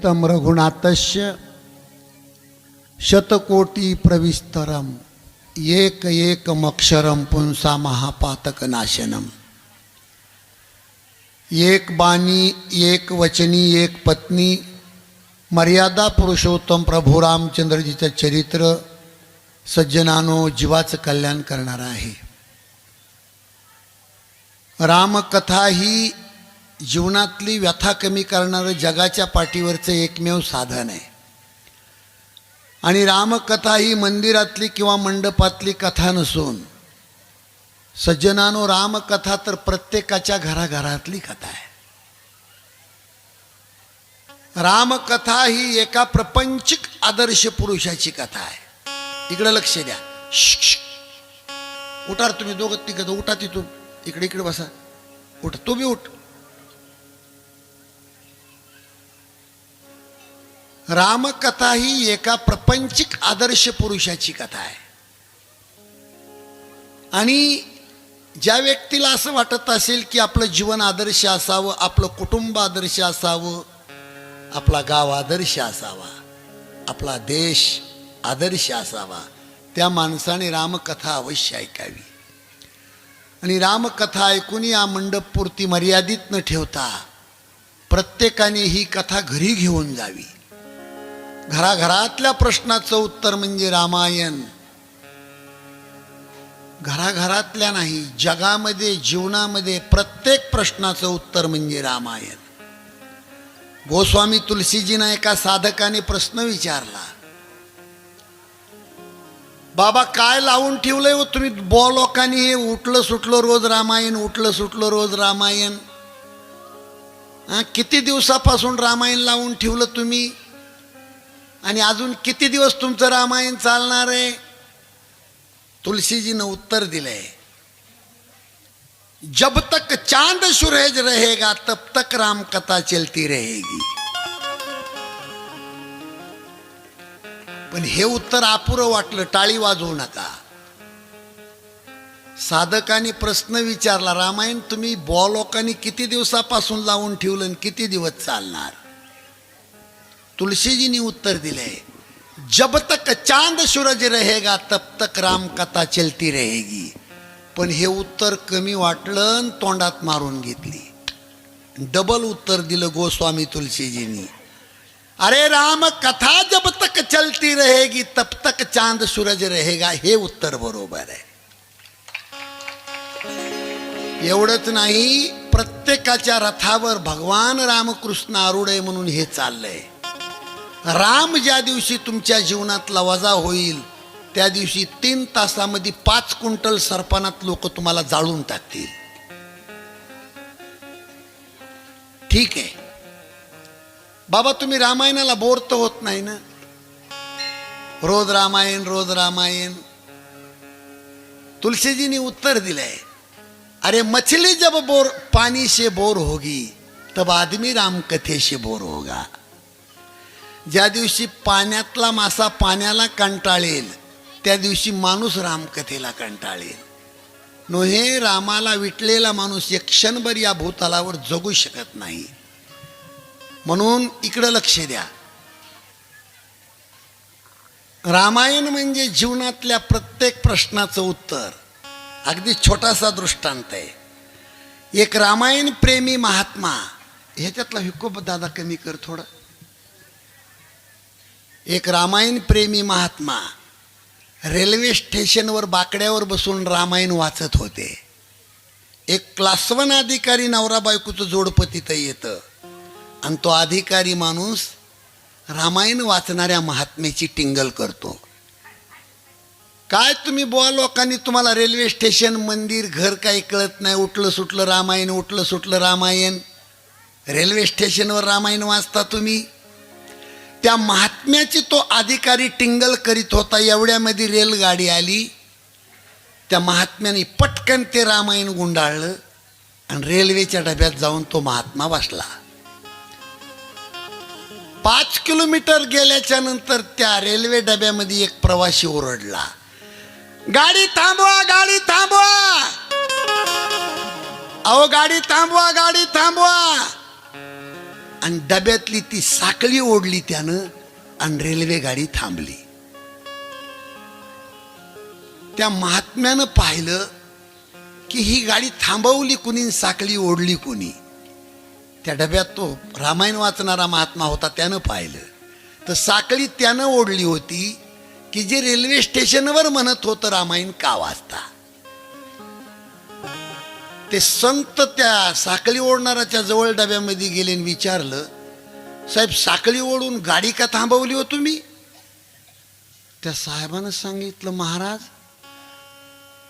पठितं रघुनाथस्य शतकोटी प्रविस्तरम एक एकमक्षरम पुंसा महापातकनाशनम। एक बाणी एक वचनी एक पत्नी मर्यादा पुरुषोत्तम प्रभू रामचंद्रजीचं चरित्र सज्जनानो जीवाचं कल्याण करणार आहे। रामकथा ही जीवनातली व्यथा कमी करणारं जगाच्या पाठीवरचं एकमेव साधन आहे। आणि रामकथा ही मंदिरातली किंवा मंडपातली कथा नसून सज्जनानो रामकथा तर प्रत्येकाच्या घराघरातली कथा आहे। रामकथा ही एका प्रपंचिक आदर्श पुरुषाची कथा आहे। इकडे लक्ष द्या। उठा तुम्ही दोघं तिघं उठा तिथून इकडे इकडे बसा। उठ तू बी उठ। रामकथा ही एका प्रपंचिक आदर्श पुरुषाची कथा आहे। आणि ज्या व्यक्तीला असं वाटत असेल की आपलं जीवन आदर्श असावं, आपलं कुटुंब आदर्श असावं, आपला गाव आदर्श असावा, आपला देश आदर्श असावा, त्या माणसाने रामकथा अवश्य ऐकावी। आणि रामकथा ऐकून या मंडपपुरती मर्यादित न ठेवता प्रत्येकाने ही कथा घरी घेऊन जावी। घराघरातल्या प्रश्नाचं उत्तर म्हणजे रामायण। घराघरातल्या नाही, जगामध्ये जीवनामध्ये प्रत्येक प्रश्नाचं उत्तर म्हणजे रामायण। गोस्वामी तुलसीजींना एका साधकाने प्रश्न विचारला, बाबा काय लावून ठेवलंय हो तुम्ही लोकांनी हे उठलं सुटलं रोज रामायण, उठलं सुटलं रोज रामायण। किती दिवसापासून रामायण लावून ठेवलं तुम्ही आणि अजून किती दिवस तुमचं रामायण चालणार आहे? तुलसीजीनं उत्तर दिलंय, जब तक चांद सूरज रहेगा तब तक राम कथा चलती रहेगी। पण हे उत्तर अपुरं वाटलं, टाळी वाजवू नका। साधकाने प्रश्न विचारला, रामायण तुम्ही लोकांनी किती दिवसापासून लावून ठेवलं आणि किती दिवस चालणार? तुलसीजीने उत्तर दिले, जब तक चांद सूरज रहेगा तब तक राम कथा चलती रहेगी। पण हे उत्तर कमी वाटलं आणि तोंडात मारून घेतली। डबल उत्तर दिलं गोस्वामी तुलसीजींनी, अरे राम कथा जब तक चलती रहेगी तब तक चांद सूरज रहेगा। हे उत्तर बरोबर आहे। एवढंच नाही, प्रत्येकाच्या रथावर भगवान रामकृष्ण आरूढ म्हणून हे चाललंय। राम ज्या दिवशी तुमच्या जीवनातला वजा होईल त्या दिवशी 3 तासामध्ये 5 क्विंटल सरपणात लोक तुम्हाला जाळून टाकतील। ठीक आहे बाबा, तुम्ही रामायणाला बोर तर होत नाही ना? रोज रामायण रोज रामायण। तुलसीजीने उत्तर दिलंय, अरे मछली जब पानी से बोर होगी तब आदमी राम कथे से बोर होगा। ज्या दिवशी पाण्यातला मासा पाण्याला कंटाळेल त्या दिवशी माणूस रामकथेला कंटाळेल। नोहे रामाला विटलेला माणूस एक क्षणभर या भूतलावर जगू शकत नाही। म्हणून इकडं लक्ष द्या। रामायण म्हणजे जीवनातल्या प्रत्येक प्रश्नाचं उत्तर। अगदी छोटासा दृष्टांत आहे। एक रामायण प्रेमी महात्मा, ह्याच्यातला हिकोब दादा कमी कर थोडं। एक रामायण प्रेमी महात्मा रेल्वे स्टेशनवर बाकड्यावर बसून रामायण वाचत होते। एक क्लास 1 अधिकारी नवरा बायकोचं जोडपं तिथं येतं आणि तो अधिकारी माणूस रामायण वाचणाऱ्या महात्म्याची टिंगल करतो। काय तुम्ही लोकांनी, तुम्हाला रेल्वे स्टेशन मंदिर घर काही कळत नाही, उठलं सुटलं रामायण, उठलं सुटलं रामायण। रेल्वे स्टेशनवर रामायण वाचता तुम्ही। त्या महात्म्याची तो अधिकारी टिंगल करीत होता, एवढ्यामध्ये रेलगाडी आली। त्या महात्म्याने पटकन ते रामायण गुंडाळलं आणि रेल्वेच्या डब्यात जाऊन तो महात्मा बसला। 5 किलोमीटर गेल्याच्या नंतर त्या रेल्वे डब्यामध्ये एक प्रवासी ओरडला, गाडी थांबवा, गाडी थांबवा, अहो गाडी थांबवा, गाडी थांबवा। आणि डब्यातली ती साखळी ओढली त्यानं आणि रेल्वे गाडी थांबली. त्या महात्म्यानं पाहिलं की ही गाडी थांबवली कुणी, साखळी ओढली कुणी. त्या डब्यात तो रामायण वाचणारा महात्मा होता, त्यानं पाहिलं तर साखळी त्यानं ओढली होती की जे रेल्वे स्टेशनवर म्हणत होतं रामायण का वाचता. ते संत त्या साखळी ओढणाऱ्याच्या जवळ डब्यामध्ये गेले आणि विचारलं, साहेब साखळी ओढून गाडी का थांबवली हो तुम्ही? त्या साहेबानं सांगितलं, महाराज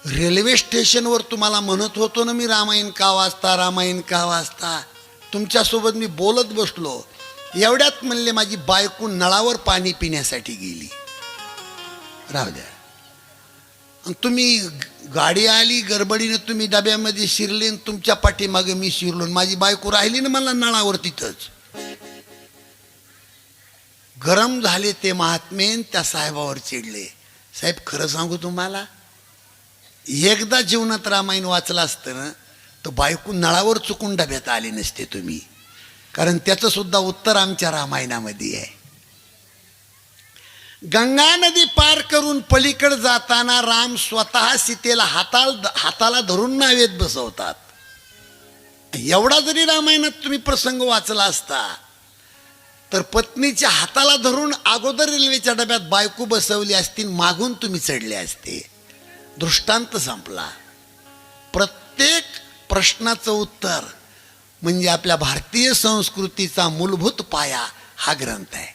रेल्वे स्टेशनवर तुम्हाला म्हणत होतो ना मी रामायण का वाचता, रामायण का वाचता. तुमच्यासोबत मी बोलत बसलो, एवढ्यात म्हणले माझी बायको नळावर पाणी पिण्यासाठी गेली, राहू द्या. आणि तुम्ही गाडी आली गडबडीने, तुम्ही डब्यामध्ये शिरले, तुमच्या पाठीमागे मी शिरलो, माझी बायको राहिली ना मला नळावर तिथंच. गरम झाले ते महात्मेन, त्या साहेबावर चिडले. साहेब खरं सांगू तुम्हाला, एकदा जीवनात रामायण वाचलं असतं ना तर बायको नळावर चुकून डब्यात आले नसते तुम्ही, कारण त्याचं सुद्धा उत्तर आमच्या रामायणामध्ये आहे. गंगा नदी पार करून पलीकडे जाताना राम स्वतः सीतेला हाताला धरून नावेत बसवतात. एवढा जरी रामायणात तुम्ही प्रसंग वाचला असता तर पत्नीच्या हाताला धरून अगोदर रेल्वेच्या डब्यात बायको बसवली असती, मागून तुम्ही चढले असते. दृष्टांत संपला. प्रत्येक प्रश्नाचं उत्तर म्हणजे आपल्या भारतीय संस्कृतीचा मूलभूत पाया हा ग्रंथ आहे.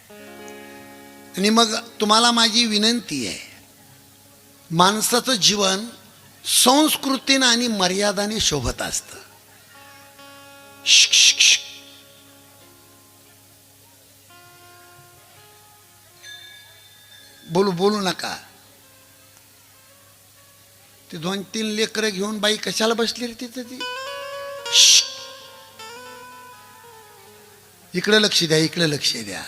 आणि मग तुम्हाला माझी विनंती आहे, माणसाचं जीवन संस्कृतीनं आणि मर्यादाने शोभत असतं. बोलू नका. ते 2-3 लेकरं घेऊन बाई कशाला बसली रे तिथं? ती इकडे लक्ष द्या, इकडे लक्ष द्या.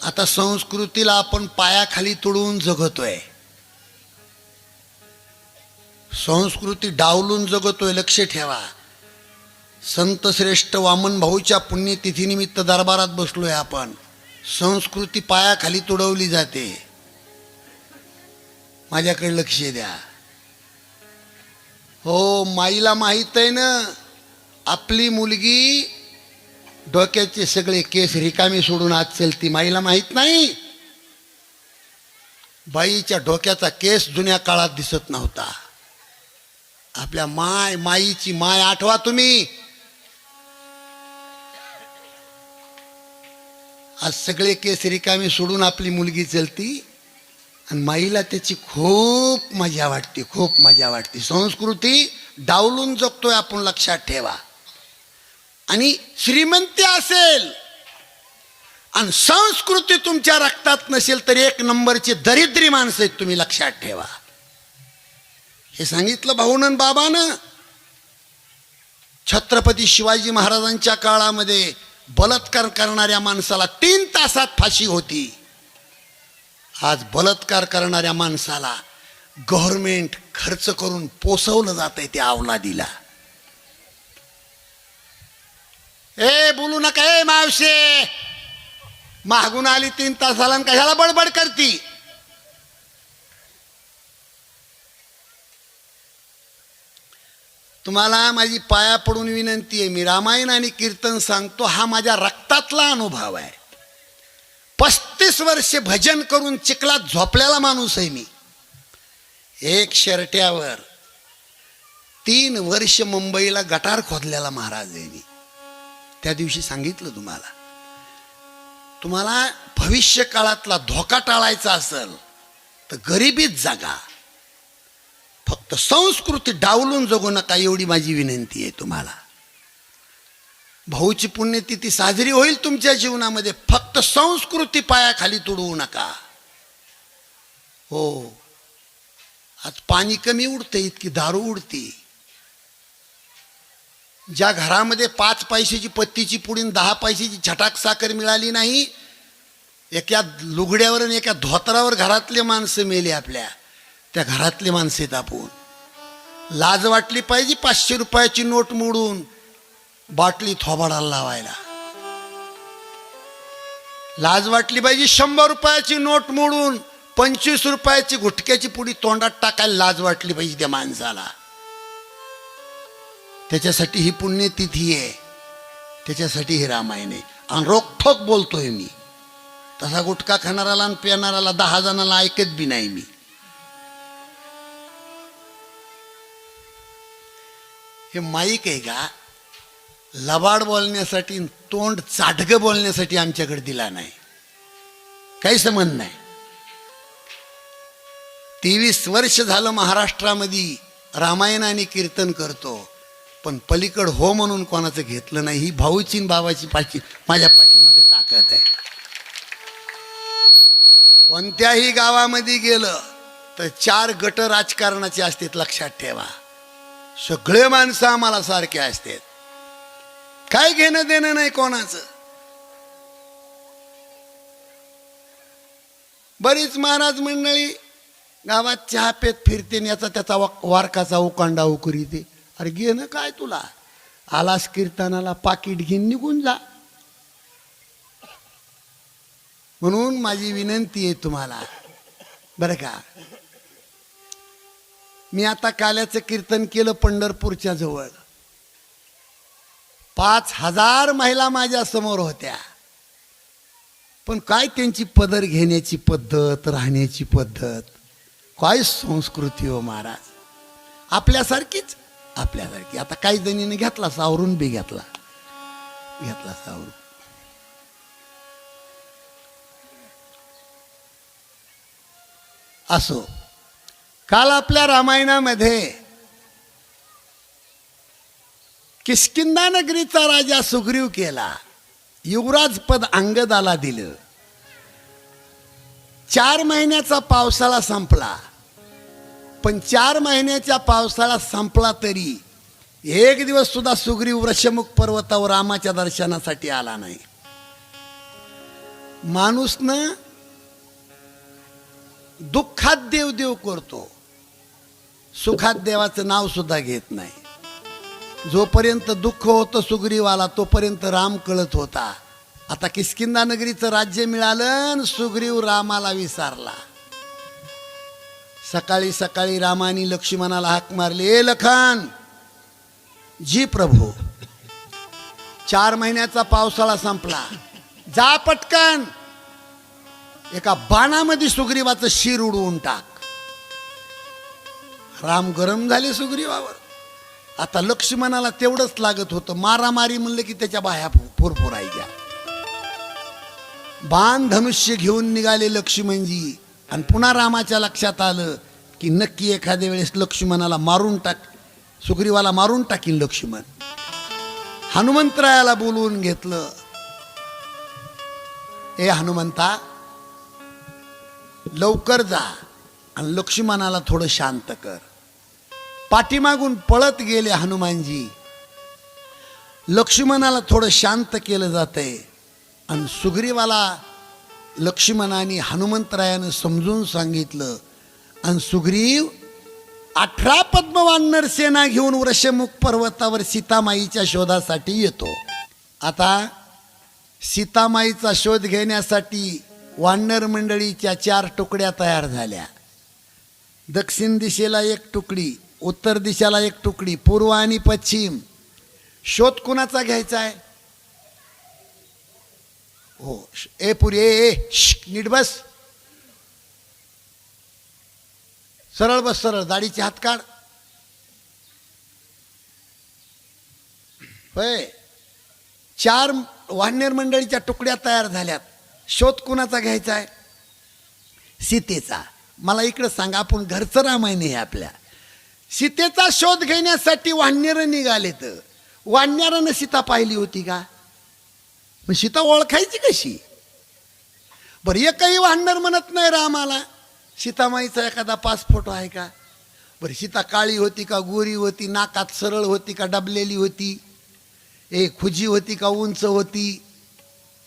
आता संस्कृतीला आपण पायाखाली तुडवून जगतोय, संस्कृती डावलून जगतोय. लक्ष ठेवा. संत श्रेष्ठ वामन भाऊच्या पुण्यतिथीनिमित्त दरबारात बसलोय आपण. संस्कृती पायाखाली तुडवली जाते. माझ्याकडे लक्ष द्या. हो, माईला माहीत आहे ना आपली मुलगी डोक्याचे सगळे केस रिकामी सोडून आज चलती. माईला माहीत नाही बाईच्या डोक्याचा केस जुन्या काळात दिसत नव्हता. आपल्या माईची माय आठवा तुम्ही. आज सगळे केस रिकामी सोडून आपली मुलगी चलती आणि माईला त्याची खूप मजा वाटते, खूप मजा वाटते. संस्कृती डावलून जगतोय आपण, लक्षात ठेवा. आणि श्रीमंती असेल आणि संस्कृती तुमच्या रक्तात नसेल तर 1 नंबरची दरिद्री माणसं आहेत तुम्ही, लक्षात ठेवा. हे सांगितलं भाऊनन बाबानं. छत्रपती शिवाजी महाराजांच्या काळामध्ये बलात्कार करणाऱ्या माणसाला 3 तासात फाशी होती. आज बलात्कार करणाऱ्या माणसाला गव्हर्नमेंट खर्च करून पोसवलं जात आहे त्या अवलादीला. बोलू नका. मावशे मागून आली 3 तासाला कशाला बडबड करती? तुम्हाला माझी पाया पडून विनंती आहे. मी रामायण आणि कीर्तन सांगतो, हा माझ्या रक्तातला अनुभव आहे. 35 वर्षे भजन करून चिखलात झोपलेला माणूस आहे मी. 1 शर्ट्यावर 3 वर्ष मुंबईला गटार खोदलेला महाराज आहे मी. त्या दिवशी सांगितलं तुम्हाला भविष्य काळातला धोका टाळायचा असेल तर गरिबीत जगा, फक्त संस्कृती डावलून जगू नका, एवढी माझी विनंती आहे तुम्हाला. भाऊची पुण्यतिथी साजरी होईल तुमच्या जीवनामध्ये, फक्त संस्कृती पायाखाली तुडवू नका. हो, आज पाणी कमी उडते इतकी दारू उडती. ज्या घरामध्ये 5 पैशाची पत्तीची पुडी 10 पैशाची छटाक साखर मिळाली नाही, एका लुगड्यावर आणि एका धोतरावर घरातले माणसं मेले. आपल्या त्या घरातले माणसं आहेत आपण. लाज वाटली पाहिजे 500 रुपयाची नोट मोडून बाटली थोबाडाला लावायला. लाज वाटली पाहिजे. 100 रुपयाची नोट मोडून 25 रुपयाची गुटख्याची पुडी तोंडात टाकायला लाज वाटली पाहिजे त्या माणसाला. त्याच्यासाठी ही पुण्यतिथी आहे, त्याच्यासाठी हे रामायण आहे. आणि रोखठोक बोलतोय मी. तसा गुटखा खाणाराला आणि पिणाराला 10 जणांना ऐकत बी नाही मी. हे माईक आहे का लबाड बोलण्यासाठी, तोंड चाटगं बोलण्यासाठी आमच्याकडे दिला नाही. काही संबंध नाही. 23 वर्ष झालं महाराष्ट्रामध्ये रामायण आणि कीर्तन करतो, पण पलीकड हो म्हणून कोणाचं घेतलं नाही. ही भाऊची न बाबाची माझ्या पाठीमागे ताकद आहे. कोणत्याही गावामध्ये गेलं तर 4 गट राजकारणाचे असतात, लक्षात ठेवा. सगळे माणसं आम्हाला सारखे असतात, काय घेणं देणं नाही कोणाचं. बरीच महाराज मंडळी गावात चहा पेत फिरते, याचा त्याचा वारकाचा उकांडा उकरीते. अरे घेणं काय तुला, आलास कीर्तनाला पाकिट घेऊन निघून जा. म्हणून माझी विनंती आहे तुम्हाला, बरं का. मी आता काल्याचं कीर्तन केलं पंढरपूरच्या जवळ. 5000 महिला माझ्या समोर होत्या. पण काय त्यांची पदर घेण्याची पद्धत, राहण्याची पद्धत, काय संस्कृती हो महाराज. आपल्यासारखीच, आपल्यासारखी. आता काही जणीने घेतला सावरून बी घेतला सावरून. असो, काल आपल्या रामायणामध्ये किष्किंधा नगरीचा राजा सुग्रीव केला, युवराज पद अंगदाला दिलं. 4 महिन्याचा पावसाळा संपला, पण 4 महिन्याच्या पावसाळा संपला तरी एक दिवस सुद्धा सुग्रीव वृषमुख पर्वतावर रामाच्या दर्शनासाठी आला नाही. माणूस ना दुःखात देव देव करतो, सुखात देवाचं नाव सुद्धा घेत नाही. जोपर्यंत दुःख होतं सुग्रीवाला तोपर्यंत राम कळत होता. आता किष्किंधा नगरीचं राज्य मिळालं आणि सुग्रीव रामाला विसरला. सकाळी सकाळी रामानी लक्ष्मणाला हाक मारली, ए लखन, जी प्रभू, 4 महिन्याचा पावसाळा संपला, जा पटकन एका बाणामध्ये सुग्रीवाचं शिर उडवून टाक. राम गरम झाले सुग्रीवावर. आता लक्ष्मणाला तेवढंच लागत होतं, मारामारी म्हणलं की त्याच्या बाह्या फुरफुरायच्या. बाण धनुष्य घेऊन निघाले लक्ष्मणजी. आणि पुन्हा रामाच्या लक्षात आलं की नक्की एखाद्या वेळेस लक्ष्मणाला मारून टाक, सुग्रीवाला मारून टाकीन लक्ष्मण. हनुमंतरायाला बोलवून घेतलं, ए हनुमंता, लवकर जा आणि लक्ष्मणाला थोडं शांत कर. पाठीमागून पळत गेले हनुमानजी. लक्ष्मणाला थोडं शांत केलं जातंय आणि सुग्रीवाला लक्ष्मणाने हनुमंतरायानं समजून सांगितलं. आणि सुग्रीव 18 पद्मवानर सेना घेऊन वृषमुख पर्वतावर सीतामाईच्या शोधासाठी येतो. आता सीतामाईचा शोध घेण्यासाठी वानर मंडळीच्या 4 तुकड्या तयार झाल्या. दक्षिण दिशेला 1 तुकडी, उत्तर दिशेला 1 तुकडी, पूर्व आणि पश्चिम. शोध कुणाचा घ्यायचा आहे? हो, ए पुरी, ए नीट बस, सरळ बस, सरळ, दाढीचे हात काढ. होय, 4 वानर मंडळीच्या तुकड्या तयार झाल्यात. शोध कुणाचा घ्यायचा आहे? सीतेचा. मला इकडं सांगा, आपण घरचं रामायण आहे आपल्या. सीतेचा शोध घेण्यासाठी वानर निघाले. तर वानरानं सीता पाहिली होती का? मग सीता ओळखायची कशी? बरं, एकही वानर म्हणत नाही रामाला सीतामाईचा एखादा 5 फोटो आहे का? बरं, सीता काळी होती का, गोरी होती, नाकात सरळ होती का, डबलेली होती, खुजी होती का, उंच होती?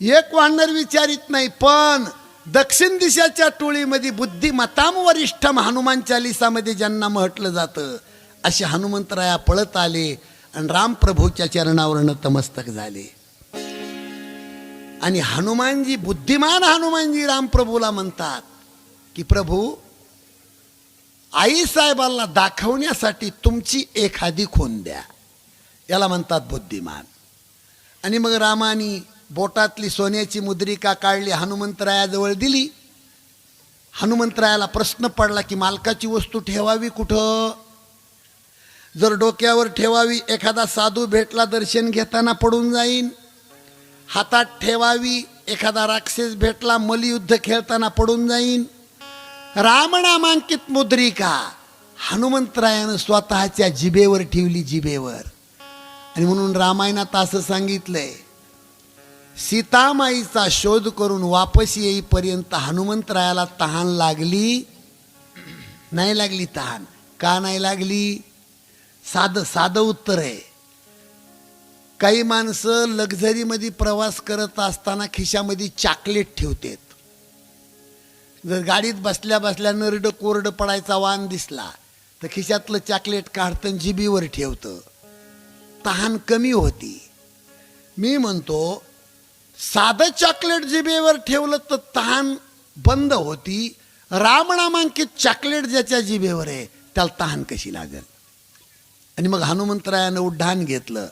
एक वानर विचारित नाही. पण दक्षिण दिशाच्या टोळीमध्ये बुद्धिमताम वरिष्ठम हनुमान चालिसामध्ये ज्यांना म्हटलं जातं असे हनुमंतराया पळत आले आणि रामप्रभूच्या चरणावर नतमस्तक झाले. आणि हनुमानजी, बुद्धिमान हनुमानजी रामप्रभूला म्हणतात की प्रभू, आईसाहेबांना दाखवण्यासाठी तुमची एखादी खूण द्या, याला म्हणतात बुद्धिमान. आणि मग रामानी बोटातली सोन्याची मुद्रिका काढली, हनुमंतरायाजवळ दिली. हनुमंतरायाला प्रश्न पडला की मालकाची वस्तू ठेवावी कुठं? जर डोक्यावर ठेवावी, एखादा साधू भेटला दर्शन घेताना पडून जाईन. हातात ठेवावी, एखादा राक्षस भेटला मल्लयुद्ध खेळताना पडून जाईन. रामनामांकित मुद्रिका हनुमंतरायानं स्वतःच्या जिभेवर ठेवली, जिभेवर. आणि म्हणून रामायणात असं सांगितलंय, सीतामाईचा शोध करून वापस येईपर्यंत हनुमंतरायाला तहान लागली नाही? लागली तहान. का नाही लागली? साधं उत्तर आहे. काही माणसं लक्झरीमध्ये प्रवास करत असताना खिशामध्ये चॉकलेट ठेवतात. जर गाडीत बसल्या बसल्या नरडं कोरडं पडायचा वाण दिसला तर खिशातलं चॉकलेट काढतं जिभीवर ठेवतं, तहान कमी होती. मी म्हणतो, साधं चॉकलेट जिभेवर ठेवलं तर तहान बंद होती. रामनामांकित चॉकलेट ज्याच्या जिभेवर आहे त्याला तहान कशी लागेल? आणि मग हनुमंतरायानं उड्डाण घेतलं,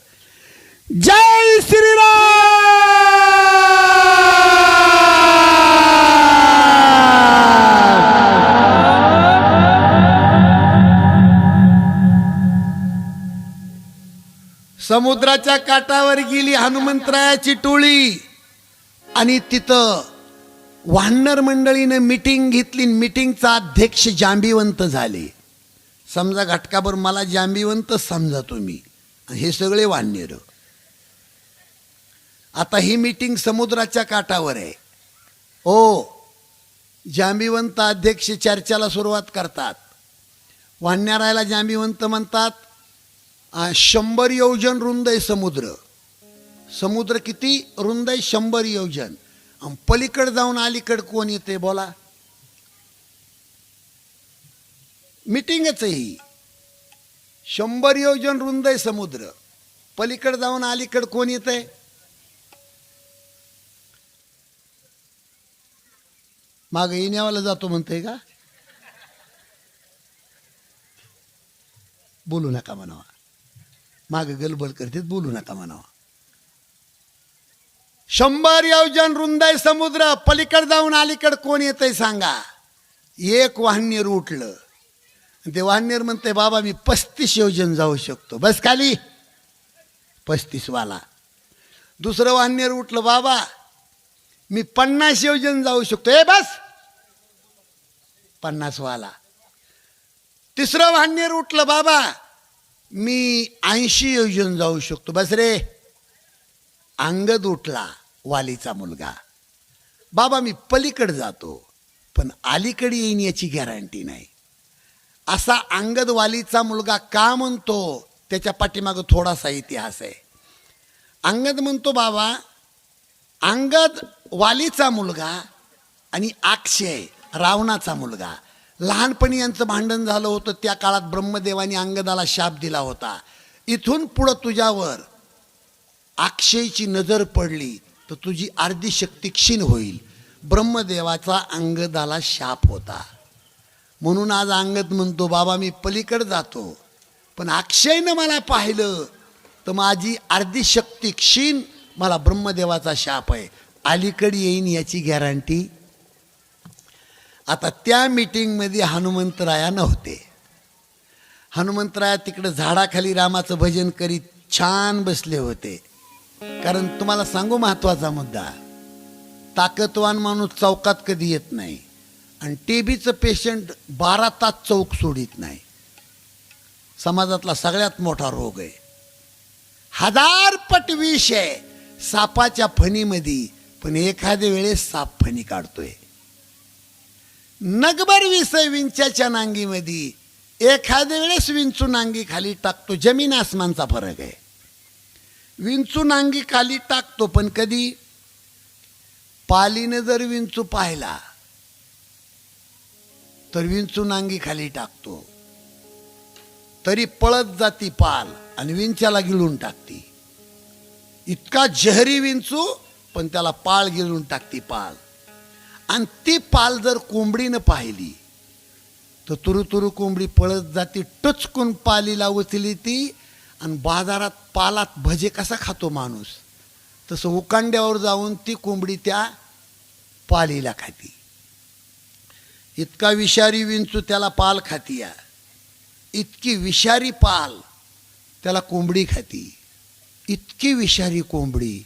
जय श्रीराम. समुद्राच्या काठावर गेली हनुमंतरायाची टोळी आणि तिथं वानर मंडळीनं मीटिंग घेतली. मीटिंगचा अध्यक्ष जांबीवंत झाले. समजा घटकाभर मला जांबीवंत समजा तुम्ही, हे सगळे वानर. आता ही मीटिंग समुद्राच्या काठावर आहे. ओ, जांबीवंत अध्यक्ष चर्चेला सुरुवात करतात. वानरायला जांबीवंत म्हणतात. 100 योजन रुंद आहे समुद्र. समुद्र किती रुंद आहे? 100 योजन. पलीकडे जाऊन अलीकडे कोण येते बोला? मीटिंगच आहे ही. 100 योजन रुंद आहे समुद्र. पलीकडे जाऊन अलीकडे कोण येते? माग येण्यावाला जातो म्हणते का? बोलू नका म्हणावा. माग गलबल करते, बोलू नका म्हणावा. 100 योजन रुंद आहे समुद्र. पलीकडे जाऊन अलीकडे कोण येतंय सांगा? एक वाहनेर उठलं. ते वाहनेर म्हणते, बाबा मी 35 योजन जाऊ शकतो. बस खाली. 35 वाला. दुसरं वाहनेर उठलं, बाबा मी 50 योजन जाऊ शकतो. ए बस. 50 वाला. तिसरं वाहनेर उठलं, बाबा मी 80 योजन जाऊ शकतो. बस रे. अंगद उठला, वालीचा मुलगा, बाबा मी पलीकडे जातो पण अलीकडे येईन याची गॅरंटी नाही. असा अंगद वालीचा मुलगा का म्हणतो? त्याच्या पाठीमागं थोडासा इतिहास आहे. अंगद म्हणतो, बाबा अंगद वालीचा मुलगा आणि अक्षय रावणाचा मुलगा, लहानपणी यांचं भांडण झालं होतं. त्या काळात ब्रह्मदेवाने अंगदाला शाप दिला होता, इथून पुढं तुझ्यावर अक्षयची नजर पडली तर तुझी अर्धी शक्ती क्षीण होईल. ब्रह्मदेवाचा अंगदाला शाप होता. म्हणून आज अंगद म्हणतो, बाबा मी पलीकडे जातो पण अक्षयनं मला पाहिलं तर माझी अर्धी शक्ती क्षीण, मला ब्रह्मदेवाचा शाप आहे, अलीकडे येईन याची गॅरंटी. आता त्या मीटिंगमध्ये हनुमंतराया नव्हते. हनुमंतराया तिकडे झाडाखाली रामाचं भजन करीत छान बसले होते. कारण तुम्हाला सांगू महत्वाचा मुद्दा, ताकदवान माणूस चौकात कधी येत नाही आणि टीबीचं पेशंट 12 तास चौक सोडित नाही. समाजातला सगळ्यात मोठा रोग आहे. 1000 पट विष आहे सापाच्या फणीमध्ये, पण एखाद्या वेळेस साप फणी काढतोय. नगभर विष आहे विंच्याच्या नांगीमध्ये, एखाद्या वेळेस विंचू नांगी खाली टाकतो. जमीन आसमानचा फरक आहे. विंचू नांगी खाली टाकतो पण कधी पालीने जर विंचू पाहिला तर विंचू नांगी खाली टाकतो, तरी पळत जाती पाल आणि विंच्याला गिळून टाकती. इतका जहरी विंचू, पण त्याला पाळ गिळून टाकती पाळ. आणि ती पाल जर कोंबडीनं पाहिली तर तुरु कोंबडी पळत जाती, टचकून पालीला उचली ती. आणि बाजारात पालात भजे कसा खातो माणूस, तसं उकांड्यावर जाऊन ती कोंबडी त्या पालीला खाती. इतका विषारी विंचू त्याला पाल खातीया, इतकी विषारी पाल त्याला कोंबडी खाती. इतकी विषारी कोंबडी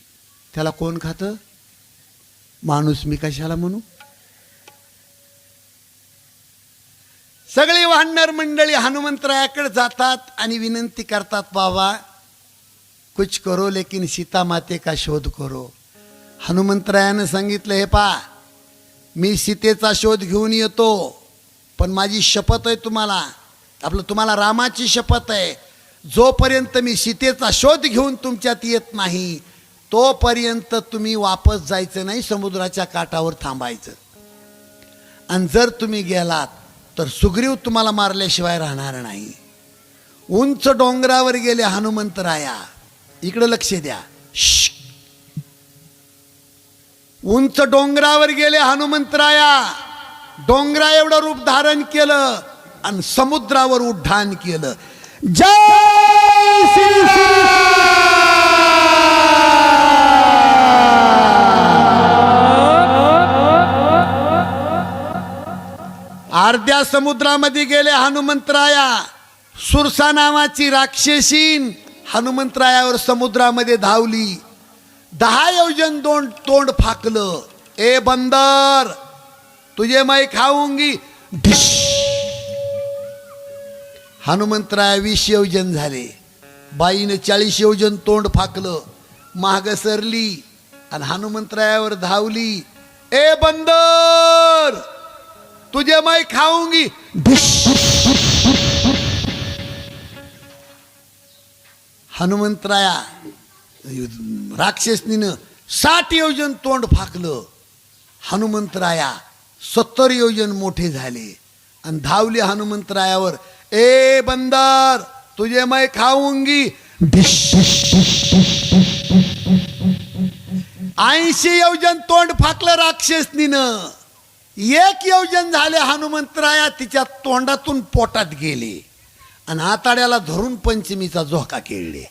त्याला कोण खातं? माणूस मी कशाला म्हणू. सगळी वाहनर मंडळी हनुमंतरायाकडे जातात आणि विनंती करतात, बाबा कुछ करो लेकिन सीता माते का शोध करो. हनुमंतरायानं सांगितलं, हे पा मी सीतेचा शोध घेऊन येतो, पण माझी शपथ आहे तुम्हाला, तुम्हाला रामाची शपथ आहे, जोपर्यंत मी सीतेचा शोध घेऊन तुमच्यात येत नाही तोपर्यंत तुम्ही वापस जायचं नाही, समुद्राच्या काठावर थांबायचं. आणि जर तुम्ही गेलात तर सुग्रीव तुम्हाला मारल्याशिवाय राहणार नाही. उंच डोंगरावर गेले हनुमंतराया. इकडे लक्ष द्या. उंच डोंगरावर गेले हनुमंतराया. डोंगरा एवढं रूप धारण केलं आणि समुद्रावर उड्डाण केलं. जय श्री अर्ध्या समुद्रामध्ये गेले हनुमंतराया. सुरसा नावाची राक्षसीन हनुमंतरायावर समुद्रामध्ये धावली. 10 योजन तोंड फाकलं. ए बंदर तुझे मैं खाऊंगी. हनुमंतराया 20 योजन झाले. बाईने 40 योजन तोंड फाकलं, माग सरली आणि हनुमंतरायावर धावली. ए बंदर तुझे मैं खाऊंगी. हनुमंतराया राक्षसनीनं 60 योजन तोंड फाकलं. हनुमंतराया 70 योजन मोठे झाले आणि धावले हनुमंतरायावर. ए बंदर तुझे मैं खाऊंगी. 80 योजन तोंड फाकलं राक्षसनीनं. 1 योजन झाले हनुमंतराया तिच्या तोंडातून पोटात गेले आणि आताड्याला धरून पंचमीचा झोका खेळले.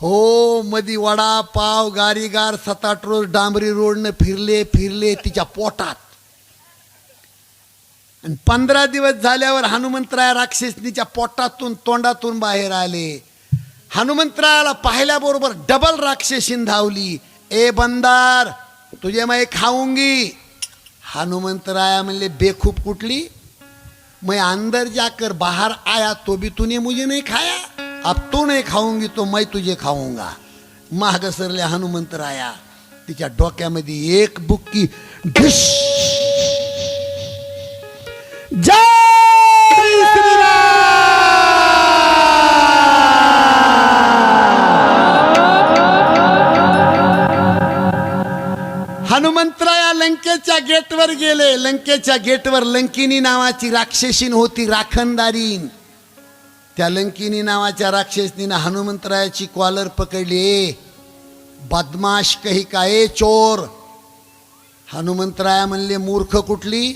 हो, मधी वडा पाव गारीगार 7-8 रोज डांबरी रोडनं फिरले तिच्या पोटात. आणि 15 दिवस झाल्यावर हनुमंतराया राक्षसनीच्या पोटातून तोंडातून बाहेर आले. हनुमंतरायाला पाहिल्याबरोबर डबल राक्षसीन धावली. ए बंदर तुझे मैं खाऊंगी. हनुमंतराया म्हणले, बेखूब कुठली, मैं अंदर जाकर बाहर आया तो भी तूने मुझे नहीं खाया, अब तू नहीं खाऊंगी तो मैं तुझे खाऊंगा. माग सरले हनुमंतराया. तिच्या डोक्यामध्ये एक बुक्की. जय श्रीराम. हनुमंतराया लंकेच्या गेटवर गेले. लंकेच्या गेटवर लंकिनी नावाची राक्षसीन होती, राखणदारीन. त्या लंकिनी नावाच्या राक्षसनीनं हनुमंतरायाची कॉलर पकडली. बदमाश कही काय चोर. हनुमंतराया म्हणले, मूर्ख कुठली,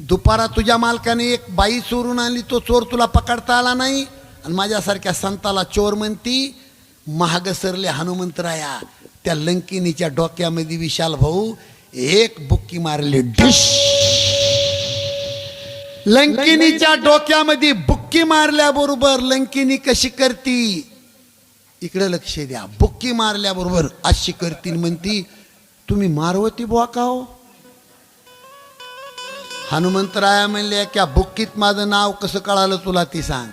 दुपारा तुझ्या मालकाने एक बाई चोरून आणली, तो चोर तुला पकडता आला नाही आणि माझ्यासारख्या संताला चोर म्हणती. महाग सरले हनुमंतराया. त्या लंकिनीच्या डोक्यामध्ये विशाल भाऊ एक बुक्की मारली. डिश. लंकिनीच्या डोक्यामध्ये बुक्की मारल्याबरोबर लंकिनी कशी करती, इकडे लक्ष द्या. बुक्की मारल्याबरोबर अशी करती म्हणती, तुम्ही मारवती बुवा का हो. हनुमंतराया म्हणले, क्या बुक्कीत माझं नाव कसं कळालं तुला ती सांग.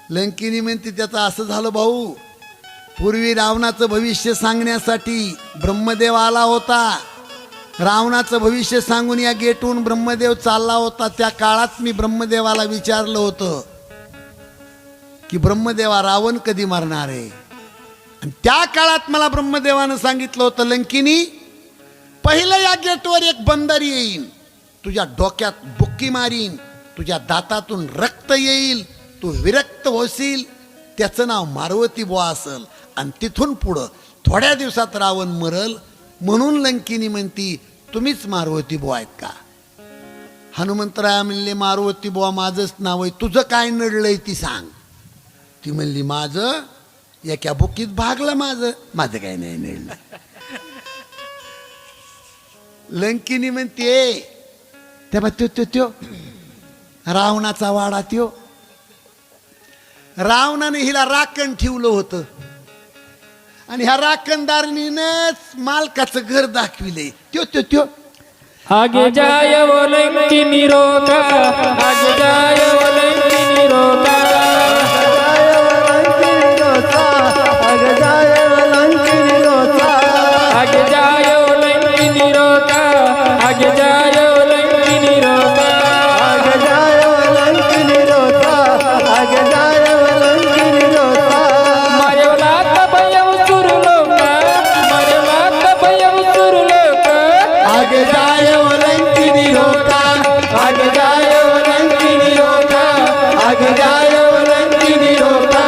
लंकिनी म्हणती, त्याचं असं झालं भाऊ, पूर्वी रावणाचं भविष्य सांगण्यासाठी ब्रह्मदेव आला होता. रावणाचं भविष्य सांगून या गेटहून ब्रह्मदेव चालला होता. त्या काळात मी ब्रह्मदेवाला विचारलं होतं की ब्रह्मदेवा रावण कधी मरणार आहे. आणि त्या काळात मला ब्रह्मदेवानं सांगितलं होतं, लंकिनी पहिलं या गेटवर एक बंदर येईन, तुझ्या डोक्यात बुक्की मारीन, तुझ्या दातातून रक्त येईल, तू विरक्त होशील, त्याचं नाव मारवती बुवा असेल. आणि तिथून पुढं थोड्या दिवसात रावण मरल म्हणून लंकिनी म्हणती तुम्हीच मारुती बुवा आहेत का? हनुमंतराया म्हणले मारुती बुवा माझंच नाव आहे, तुझं काय नडलंय ती सांग. ती म्हणली माझं एका बुकीत भागलं, माझं काय नाही नडलं. लंकिनी म्हणते तेव्हा त्यो रावणाचा वाडा, त्यो रावणाने हिला राखण ठेवलं होतं आणि ह्या राखणदारणीनंच मालकाचं घर दाखविले. त्यो आगे जाय वो लंकिनी रोका, आगे जाय वो लंकिनी रोका, आगे जाय वो लंकिनी रोका, आगे जाय वो लंकिनी रोका, आगे जाय वो लंकिनी रोका, आगे जाय वो लंकिनी रोका, आगे जाय वो लंकिनी रोका. मरेवला भयम सुरलोका, मरेवला भयम सुरलोका, आगे जाय वो लंकिनी रोका, आगे जाय वो लंकिनी रोका, आगे जाय वो लंकिनी रोका.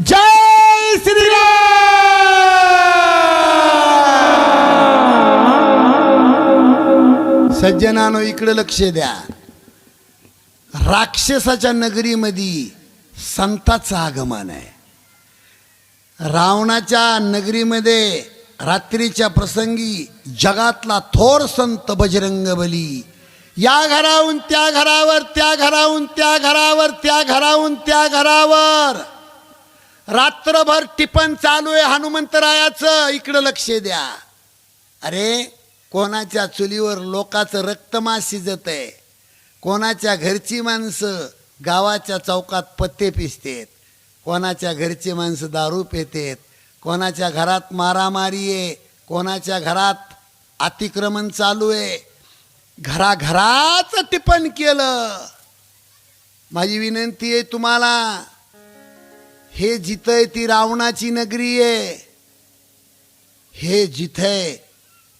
जय श्रीराम. सज्जनानो इकडे लक्ष द्या. राक्षसाच्या नगरीमध्ये संताचं आगमन आहे. रावणाच्या नगरीमध्ये रात्रीच्या प्रसंगी जगातला थोर संत बजरंगबली या घराहून त्या घरावर, त्या घराहून त्या घरावर, त्या घराहून त्या घरावर रात्रभर टिपण चालू आहे हनुमंतरायाचं. इकडं लक्ष द्या. अरे कोणाच्या चुलीवर लोकाचं रक्तमास शिजत आहे, कोणाच्या घरची माणसं गावाच्या चौकात पत्ते पिसतेत, कोणाच्या घरची माणसं दारू पितेत, कोणाच्या घरात मारामारी आहे, कोणाच्या घरात अतिक्रमण चालू आहे. घराघराचं टिपण केलं. माझी विनंती आहे तुम्हाला, हे जिथं ती रावणाची नगरी आहे, हे जिथे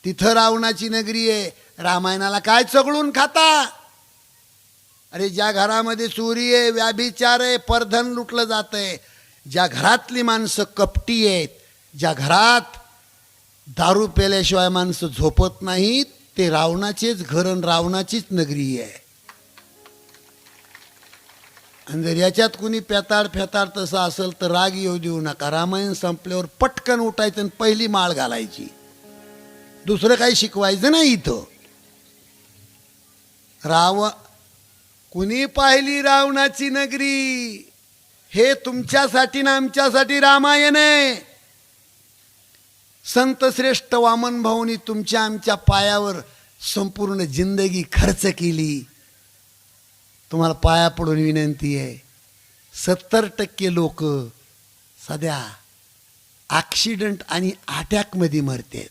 तिथं रावणाची नगरी आहे. रामायणाला काय चगळून खाता? अरे ज्या घरामध्ये चोरी आहे, व्याभिचार आहे, परधन लुटलं जात आहे, ज्या घरातली माणसं कपटी आहेत, ज्या घरात दारू पेल्याशिवाय माणसं झोपत नाहीत, ते रावणाचेच घर आणि रावणाचीच नगरी आहे. आणि जर याच्यात कुणी पेताड फेताड तसं असेल तर राग येऊ देऊ नका. रामायण संपल्यावर पटकन उठायचं आणि पहिली माळ घालायची. दुसरं काही शिकवायचं नाही इथं. कुणी पाहिली रावणाची नगरी? हे तुमच्यासाठी ना आमच्यासाठी रामायण आहे. संत श्रेष्ठ वामन भाऊनी तुमच्या आमच्या पायावर संपूर्ण जिंदगी खर्च केली. तुम्हाला पाया पडून विनंती आहे, 70% लोक सध्या ॲक्सिडेंट आणि अटॅकमध्ये मरतात.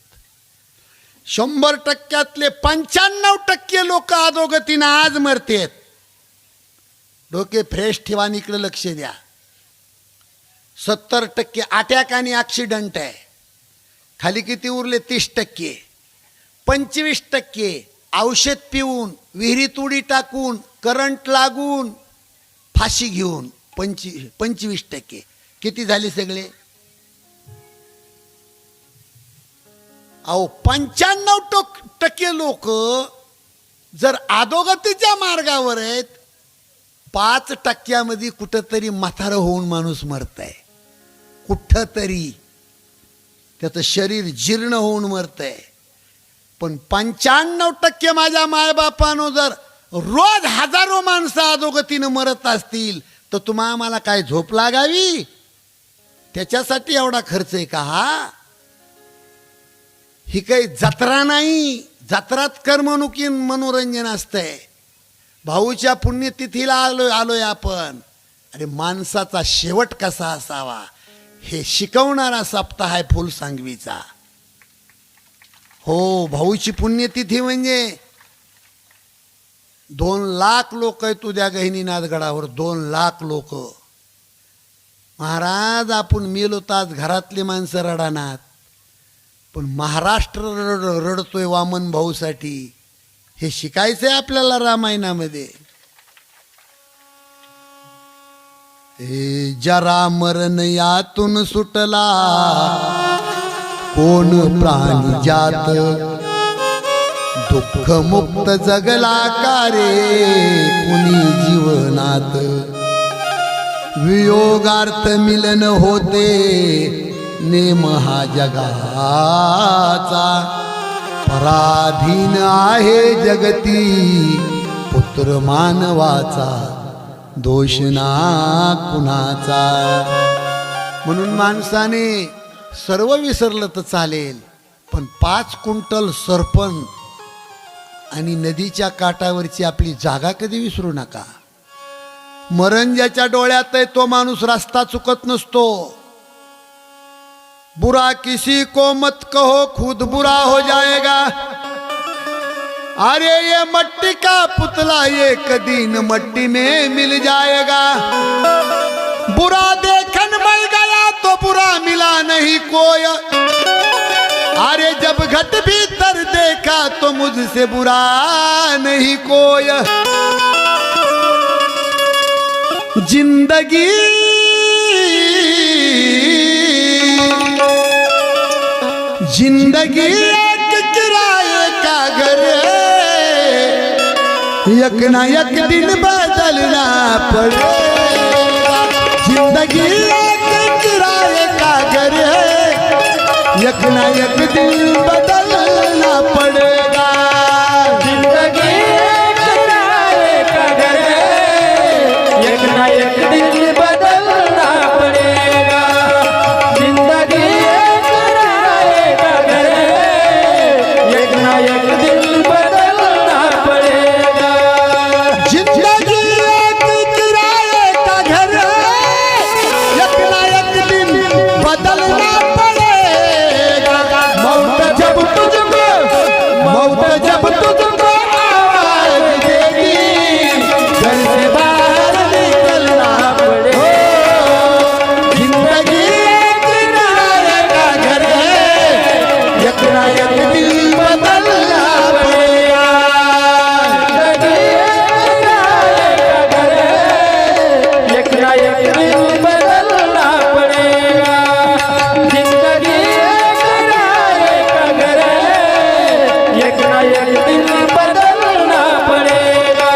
100%तले 95% लोक अधोगतीनं आज मरतात. डोके फ्रेश ठेवा, इकडे लक्ष द्या. 70% अटॅक आणि ॲक्सिडेंट आहे. खाली किती उरले? 30%. 25% औषध पिऊन, विहिरीत उडी टाकून, करंट लागून, फाशी घेऊन. 25%. किती झाले सगळे? अहो 95% लोक जर अधोगतीच्या मार्गावर आहेत, 5% कुठंतरी म्हातारं होऊन माणूस मरत आहे. कुठंतरी त्याचं शरीर जीर्ण होऊन मरतंय. पण 95% माझ्या मायबापानं जर रोज हजारो माणसं अधोगतीनं मरत असतील तर तुम्हा आम्हाला काय झोप लागावी? त्याच्यासाठी एवढा खर्च आहे का हा? ही काही जत्रा नाही. जत्रात करमणुकी मनोरंजन असतंय. भाऊच्या पुण्यतिथीला आलोय आपण. अरे माणसाचा शेवट कसा असावा हे शिकवणारा सप्ताह आहे फुलसांगवीचा. हो, भाऊची पुण्यतिथी म्हणजे 2 लाख लोक आहेत उद्या गहिनीनाथगडावर. 2 लाख लोक. महाराज आपण मेलो तास घरातली माणसं रडानात, पण महाराष्ट्र रडतोय वामन भाऊसाठी. हे शिकायचंय आपल्याला रामायणामध्ये. जरा मरण यातून सुटला कोण प्राणी जात, दुःख मुक्त जगला का रे कुणी जीवनात. वियोगार्थ मिलन होते नेम हा जगाचा, पराधीन आहे जगती पुत्र मानवाचा, दोष ना कुणाचा. म्हणून माणसाने सर्व विसरलं तर चालेल, पण 5 क्विंटल सरपण आणि नदीच्या काठावरची आपली जागा कधी विसरू नका. मरण ज्याच्या डोळ्यात आहे तो माणूस रस्ता चुकत नसतो. बुरा किसी को मत कहो खुद बुरा हो जाएगा. अरे ये मट्टी का पुतला एक दिन मट्टी में मिल जाएगा. बुरा देखन मिल गया तो बुरा मिला नहीं कोई. अरे जब घट भीतर देखा तो मुझसे बुरा नहीं कोई. जिंदगी जिंदगी एक किराए का घर है, एक ना एक दिन बदलना पड़ेगा. जिंदगी एक किराए का घर है, एक ना एक दिन बदलना पड़ेगा. जिंदगी एक किराए का घर है, एक ना एक दिन बदलना पड़ेगा. जिंदगी एक किराए का घर है, एक ना एक दिन बदलना पड़ेगा. जिंदगी एक किराए का घर है, एक ना एक दिन बदलना पड़ेगा. मौत जब तुझको आवाज देगी, घर से बाहर निकलना पड़ेगा. जिंदगी एक किराए का घर है, एक ना एक दिन बदलना पड़ेगा. एक ना एक दिन बदलना पड़ेगा. जिंदगी एक किराए का घर है, एक ना एक दिन बदलना पड़ेगा.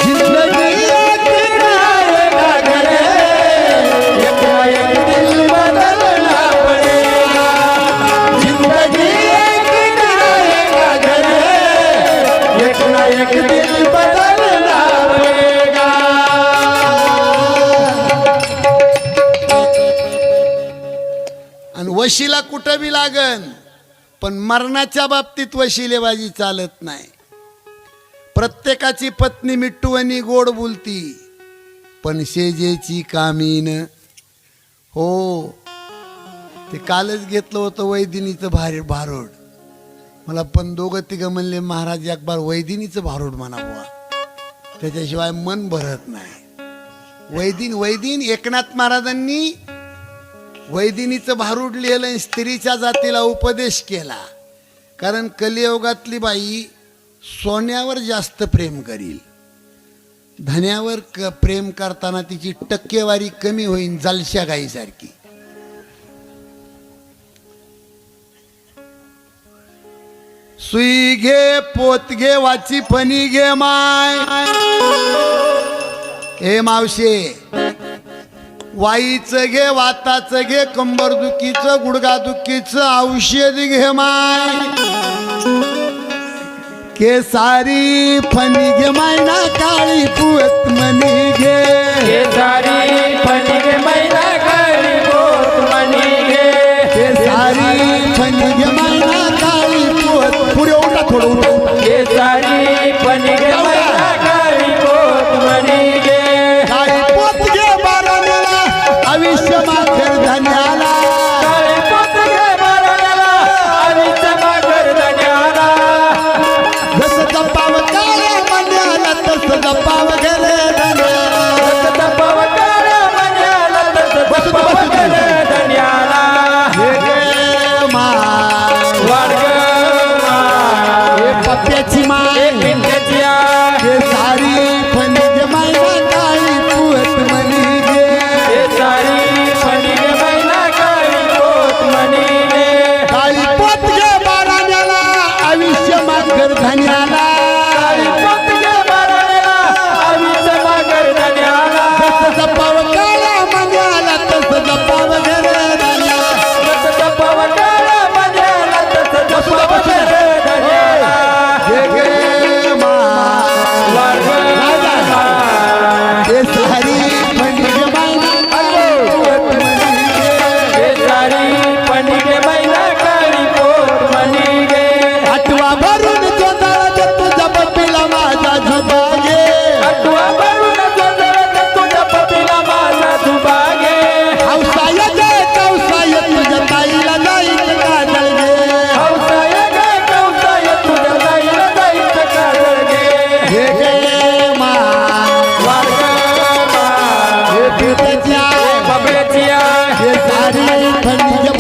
जिंदगी एक किराए का घर है, एक ना एक दिन बदलना पड़ेगा. जिंदगी एक किराए का घर है, एक ना एक दिन बदलना पड़ेगा. आणि वशिला कुठं बी लागन, पण मरणाच्या बाबतीत वशिलेबाजी चालत नाही. प्रत्येकाची पत्नी मिट्टूवनी गोड बोलती, पण शेजेची कामीन. हो, ते कालच घेतलं होतं वैदिनीचं भारोड. मला पण 2-3 म्हणले महाराज एक बार वैदिनीचं भारोड म्हणा बुवा, त्याच्याशिवाय मन भरत नाही. वैदिन एकनाथ महाराजांनी वैदिनीचं भारूड लिहिलं आणि स्त्रीच्या जातीला उपदेश केला. कारण कलियुगातली बाई सोन्यावर जास्त प्रेम करील, धन्यावर प्रेम करताना तिची टक्केवारी कमी होईल, जलशा गाईसारखी. सुई घे पोत घे वाची फणी घे माय. हे मावशे, वाईचं घे वाताचं घे कंबर दुखीचं गुडगा दुखीचं औषध घे माय. केसारी फणी घे मायना काळी पुत मनी घे. केसारी फणी घे मैना काळी पोत मणी घे. केसारी फणी घे मायना काळी पुत. पुढे उठा, थोडं उठा. केसारी फणी घे मैना काळी पोत मणी घे. काळी पोत घे बाराण्याला आयुष्य माखेर धन्याला. काळी पोत घे बाराण्याला आयुष्य माखेर धन्याला. जसं जपाव काळ्या मन्याला तसं जपाव गेले धन्याला. जपाव काळ्या मन्याला तसं जपाव गेले धन्याला. हे गे माय, वर्ग हे पप्प्याची माय. पिंट्याची हे सारी फणी घे मायना काळी पुत मनी घे. केसारी फणी घे मैना काळी पोत मणी घे. काळी पोत घे बाराण्याला आयुष्य माखेर धन्याला. काळी पोत घे बाराण्याला आयुष्य माखेर धन्याला. जसं जपाव काळ्या मन्याला तसं जपाव गेले धन्याला. जसं जपाव काळ्या मन्याला तसं जपाव गेले धन्याला. हे गे माय, वर्ग हे सारी फणी घे मायना काळी पुत मनी घे. केसारी फणी घे मैना काळी पोत मणी घे. आठवा भरून जोंधळ देतो जपपिला माझा झुबागे. आठवा भरून जोंधळ तुझ्या पतीला माझा दुभागे. हौसाय गे कौसाय तुझ्या ताईला जाईल काजळ गे. हौसाय गे कौसाय तुझ्या ताईला जाईल काजळ गे. हे गे माय, वर्ग हे पित्याची आय, बबड्याची आय. हे सारी फणी घे